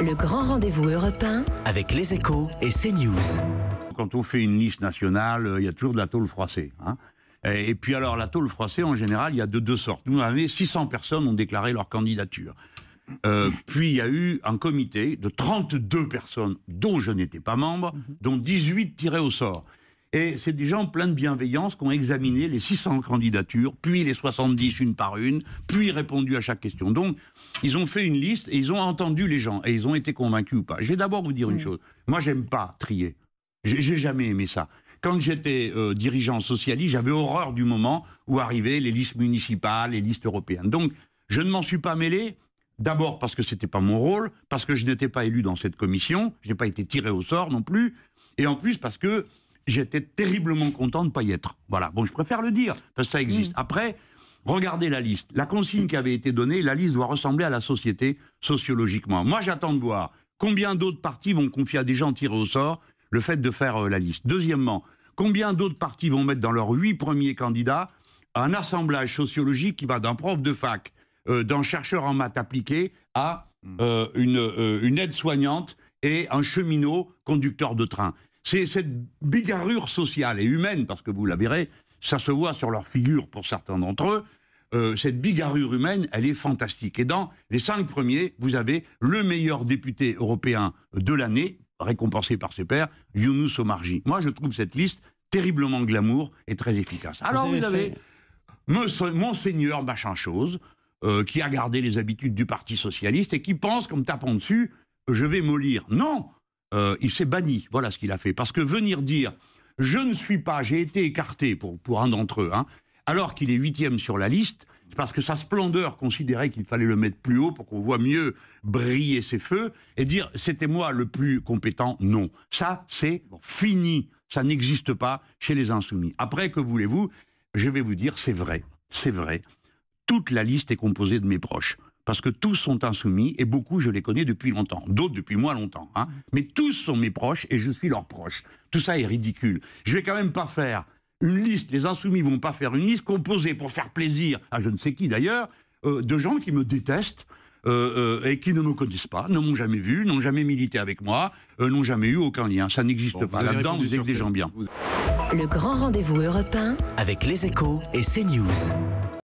Le grand rendez-vous européen avec Les Échos et CNews. Quand on fait une liste nationale, il y a toujours de la tôle froissée. Hein. Et puis alors, la tôle froissée, en général, il y a de deux sortes. Nous, 600 personnes ont déclaré leur candidature. Puis il y a eu un comité de 32 personnes, dont je n'étais pas membre, dont 18 tirés au sort. Et c'est des gens pleins de bienveillance qui ont examiné les 600 candidatures, puis les 70 une par une, puis répondu à chaque question. Donc, ils ont fait une liste et ils ont entendu les gens. Et ils ont été convaincus ou pas. Je vais d'abord vous dire une chose. Moi, j'aime pas trier. J'ai jamais aimé ça. Quand j'étais dirigeant socialiste, j'avais horreur du moment où arrivaient les listes municipales, les listes européennes. Donc, je ne m'en suis pas mêlé. D'abord parce que c'était pas mon rôle, parce que je n'étais pas élu dans cette commission, je n'ai pas été tiré au sort non plus, et en plus parce que j'étais terriblement content de ne pas y être. Voilà, bon, je préfère le dire, parce que ça existe. Après, regardez la liste. La consigne qui avait été donnée, la liste doit ressembler à la société sociologiquement. Moi, j'attends de voir combien d'autres partis vont confier à des gens tirés au sort le fait de faire la liste. Deuxièmement, combien d'autres partis vont mettre dans leurs 8 premiers candidats un assemblage sociologique qui va d'un prof de fac, d'un chercheur en maths appliquées à une aide-soignante et un cheminot conducteur de train. C'est cette bigarrure sociale et humaine, parce que vous la verrez, ça se voit sur leur figure pour certains d'entre eux, cette bigarrure humaine, elle est fantastique. Et dans les 5 premiers, vous avez le meilleur député européen de l'année, récompensé par ses pairs, Younous Omarjee. Moi, je trouve cette liste terriblement glamour et très efficace. Alors vous avez Monseigneur machin chose, qui a gardé les habitudes du Parti Socialiste et qui pense qu'en me tapant dessus, je vais mollir. Non, il s'est banni, voilà ce qu'il a fait. Parce que venir dire, je ne suis pas, j'ai été écarté pour un d'entre eux, hein, alors qu'il est 8e sur la liste, c'est parce que sa splendeur considérait qu'il fallait le mettre plus haut pour qu'on voit mieux briller ses feux, et dire, c'était moi le plus compétent, non. Ça, c'est fini, ça n'existe pas chez les Insoumis. Après, que voulez-vous, je vais vous dire, c'est vrai, c'est vrai. Toute la liste est composée de mes proches. Parce que tous sont insoumis, et beaucoup, je les connais depuis longtemps. D'autres depuis moins longtemps. Hein. Mais tous sont mes proches, et je suis leur proche. Tout ça est ridicule. Je vais quand même pas faire une liste, les insoumis vont pas faire une liste composée pour faire plaisir à je ne sais qui d'ailleurs, de gens qui me détestent, et qui ne me connaissent pas, ne m'ont jamais vu, n'ont jamais milité avec moi, n'ont jamais eu aucun lien. Ça n'existe pas. Là-dedans, vous êtes des gens bien. Le grand rendez-vous européen avec Les Échos et CNews.